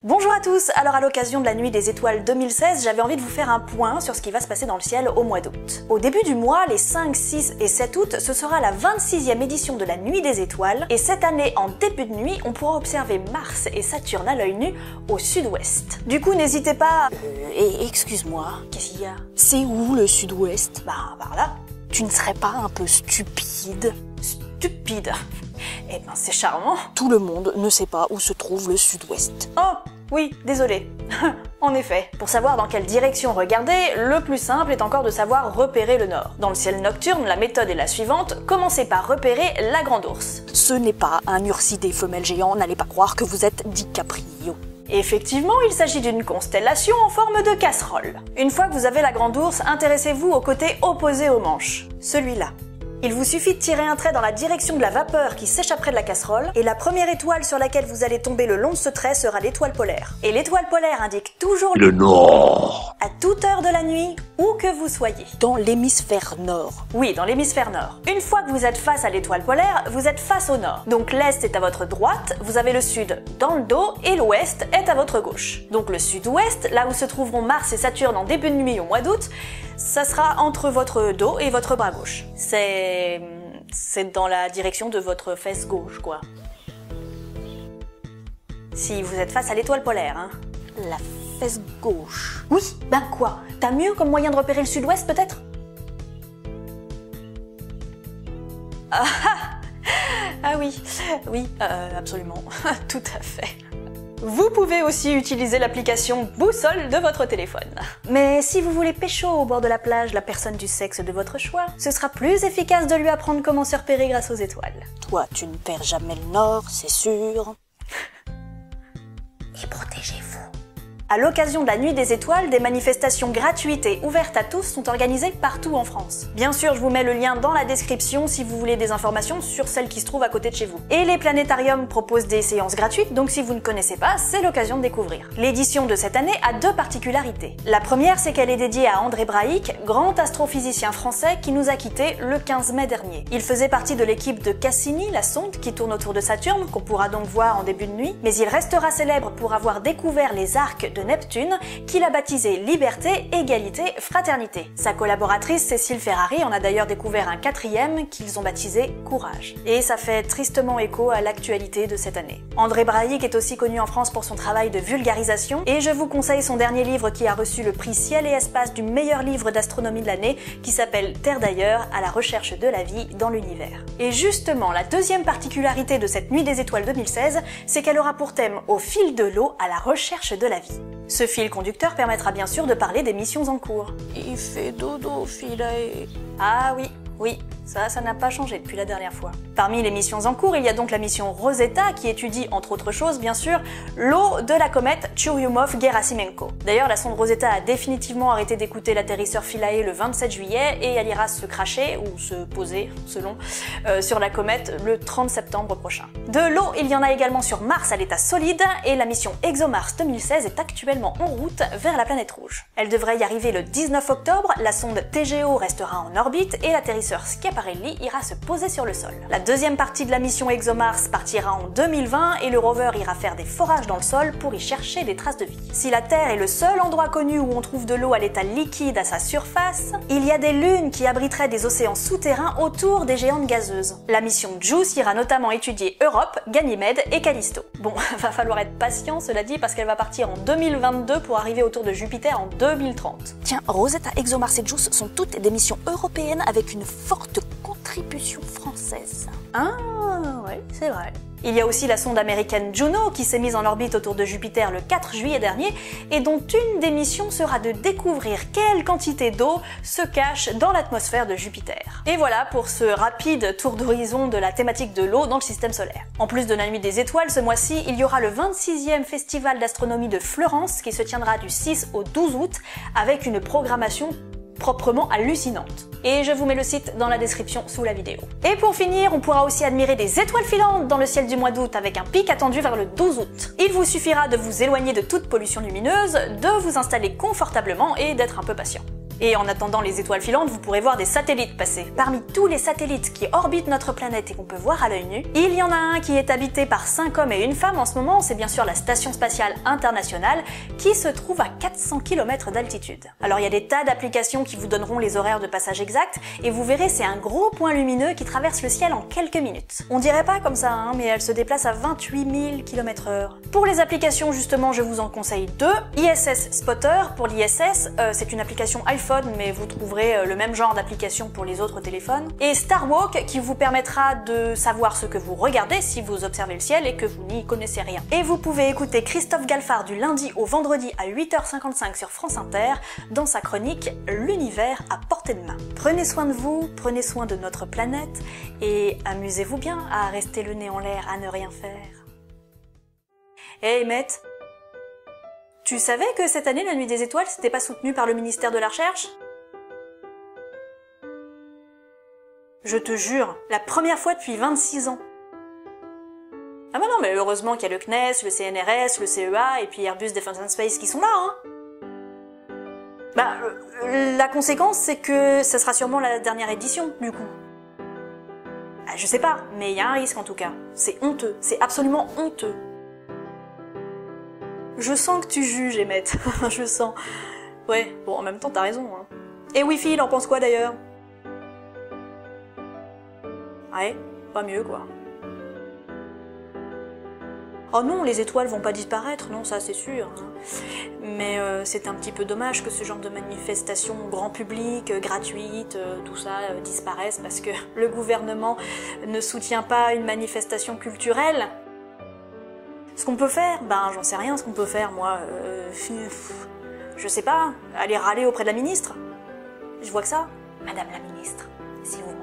Bonjour à tous, alors à l'occasion de la Nuit des Étoiles 2016, j'avais envie de vous faire un point sur ce qui va se passer dans le ciel au mois d'août. Au début du mois, les 5, 6 et 7 août, ce sera la 26e édition de la Nuit des Étoiles, et cette année, en début de nuit, on pourra observer Mars et Saturne à l'œil nu au sud-ouest. Du coup, n'hésitez pas... Excuse-moi, Qu'est-ce qu'il y a? c'est où le sud-ouest? Bah, par là. Tu ne serais pas un peu stupide? Stupide. Eh ben, c'est charmant. Tout le monde ne sait pas où se trouve le sud-ouest. Oh, oui, désolé. En effet, pour savoir dans quelle direction regarder, le plus simple est encore de savoir repérer le nord. Dans le ciel nocturne, la méthode est la suivante, commencez par repérer la grande ourse. Ce n'est pas un ursidé femelle géant, n'allez pas croire que vous êtes DiCaprio. Effectivement, il s'agit d'une constellation en forme de casserole. Une fois que vous avez la grande ourse, intéressez-vous au côté opposé au manche, celui-là. Il vous suffit de tirer un trait dans la direction de la vapeur qui s'échapperait de la casserole, et la première étoile sur laquelle vous allez tomber le long de ce trait sera l'étoile polaire. Et l'étoile polaire indique toujours le nord. À toute heure de la nuit, où que vous soyez. Dans l'hémisphère nord. Oui, dans l'hémisphère nord. Une fois que vous êtes face à l'étoile polaire, vous êtes face au nord. Donc l'est est à votre droite, vous avez le sud dans le dos, et l'ouest est à votre gauche. Donc le sud-ouest, là où se trouveront Mars et Saturne en début de nuit au mois d'août, ça sera entre votre dos et votre bras gauche. C'est dans la direction de votre fesse gauche, quoi. Si vous êtes face à l'étoile polaire, hein. La fesse gauche. Oui, ben quoi? T'as mieux comme moyen de repérer le sud-ouest, peut-être? Ah oui, absolument, tout à fait. Vous pouvez aussi utiliser l'application Boussole de votre téléphone. Mais si vous voulez pécho au bord de la plage la personne du sexe de votre choix, ce sera plus efficace de lui apprendre comment se repérer grâce aux étoiles. Toi, tu ne perds jamais le nord, c'est sûr. Et protégez-vous. À l'occasion de la Nuit des Étoiles, des manifestations gratuites et ouvertes à tous sont organisées partout en France. Bien sûr, je vous mets le lien dans la description si vous voulez des informations sur celles qui se trouvent à côté de chez vous. Et les planétariums proposent des séances gratuites, donc si vous ne connaissez pas, c'est l'occasion de découvrir. L'édition de cette année a deux particularités. La première, c'est qu'elle est dédiée à André Braic, grand astrophysicien français qui nous a quittés le 15 mai dernier. Il faisait partie de l'équipe de Cassini, la sonde qui tourne autour de Saturne, qu'on pourra donc voir en début de nuit, mais il restera célèbre pour avoir découvert les arcs de Neptune, qu'il a baptisé Liberté, Égalité, Fraternité. Sa collaboratrice Cécile Ferrari en a d'ailleurs découvert un quatrième qu'ils ont baptisé Courage. Et ça fait tristement écho à l'actualité de cette année. André Braic est aussi connu en France pour son travail de vulgarisation, et je vous conseille son dernier livre qui a reçu le prix Ciel et Espace du meilleur livre d'astronomie de l'année, qui s'appelle Terre d'ailleurs, à la recherche de la vie dans l'univers. Et justement, la deuxième particularité de cette Nuit des Étoiles 2016, c'est qu'elle aura pour thème Au fil de l'eau à la recherche de la vie. Ce fil conducteur permettra bien sûr de parler des missions en cours. Il fait dodo, filet. Ah oui, ça n'a pas changé depuis la dernière fois. Parmi les missions en cours, il y a donc la mission Rosetta qui étudie, entre autres choses bien sûr, l'eau de la comète Churyumov-Gerasimenko. D'ailleurs, la sonde Rosetta a définitivement arrêté d'écouter l'atterrisseur Philae le 27 juillet et elle ira se cracher, ou se poser, selon, sur la comète le 30 septembre prochain. De l'eau, il y en a également sur Mars à l'état solide, et la mission ExoMars 2016 est actuellement en route vers la planète rouge. Elle devrait y arriver le 19 octobre, la sonde TGO restera en orbite et l'atterrisseur Schiaparelli ira se poser sur le sol. La deuxième partie de la mission ExoMars partira en 2020 et le rover ira faire des forages dans le sol pour y chercher des traces de vie. Si la Terre est le seul endroit connu où on trouve de l'eau à l'état liquide à sa surface, il y a des lunes qui abriteraient des océans souterrains autour des géantes gazeuses. La mission JUICE ira notamment étudier Europe, Ganymède et Callisto. Bon, va falloir être patient cela dit parce qu'elle va partir en 2022 pour arriver autour de Jupiter en 2030. Tiens, Rosetta, ExoMars et JUICE sont toutes des missions européennes avec une forte contribution française. Ah, ouais, c'est vrai. Il y a aussi la sonde américaine Juno qui s'est mise en orbite autour de Jupiter le 4 juillet dernier et dont une des missions sera de découvrir quelle quantité d'eau se cache dans l'atmosphère de Jupiter. Et voilà pour ce rapide tour d'horizon de la thématique de l'eau dans le système solaire. En plus de la Nuit des Étoiles, ce mois-ci, il y aura le 26e Festival d'astronomie de Florence qui se tiendra du 6 au 12 août avec une programmation proprement hallucinante. Et je vous mets le site dans la description sous la vidéo. Et pour finir, on pourra aussi admirer des étoiles filantes dans le ciel du mois d'août avec un pic attendu vers le 12 août. Il vous suffira de vous éloigner de toute pollution lumineuse, de vous installer confortablement et d'être un peu patient. Et en attendant les étoiles filantes, vous pourrez voir des satellites passer. Parmi tous les satellites qui orbitent notre planète et qu'on peut voir à l'œil nu, il y en a un qui est habité par 5 hommes et une femme en ce moment, c'est bien sûr la Station Spatiale Internationale, qui se trouve à 400 km d'altitude. Alors il y a des tas d'applications qui vous donneront les horaires de passage exacts, et vous verrez c'est un gros point lumineux qui traverse le ciel en quelques minutes. On dirait pas comme ça, hein, mais elle se déplace à 28 000 km/h. Pour les applications justement, je vous en conseille deux. ISS Spotter pour l'ISS, c'est une application iPhone, mais vous trouverez le même genre d'application pour les autres téléphones. Et Starwalk qui vous permettra de savoir ce que vous regardez si vous observez le ciel et que vous n'y connaissez rien. Et vous pouvez écouter Christophe Galfard du lundi au vendredi à 8h55 sur France Inter dans sa chronique L'univers à portée de main. Prenez soin de vous, prenez soin de notre planète et amusez-vous bien à rester le nez en l'air à ne rien faire. Hey Matt, tu savais que cette année la Nuit des Étoiles c'était pas soutenu par le ministère de la Recherche? Je te jure, la première fois depuis 26 ans. Ah bah non, mais heureusement qu'il y a le CNES, le CNRS, le CEA et puis Airbus Defence and Space qui sont là, hein. Bah, la conséquence c'est que ça sera sûrement la dernière édition, du coup. Ah, je sais pas, mais il y a un risque en tout cas. C'est honteux, c'est absolument honteux. Je sens que tu juges, Emmett. Je sens. Ouais, bon, en même temps, t'as raison. Hein. Et Wi-Fi, il en pense quoi d'ailleurs? Ouais, pas mieux quoi. Oh non, les étoiles vont pas disparaître, non, ça c'est sûr. Hein. Mais c'est un petit peu dommage que ce genre de manifestation grand public, gratuite, tout ça disparaisse parce que le gouvernement ne soutient pas une manifestation culturelle. Ce qu'on peut faire, ben j'en sais rien ce qu'on peut faire moi, je sais pas, aller râler auprès de la ministre. Je vois que ça. Madame la ministre, si vous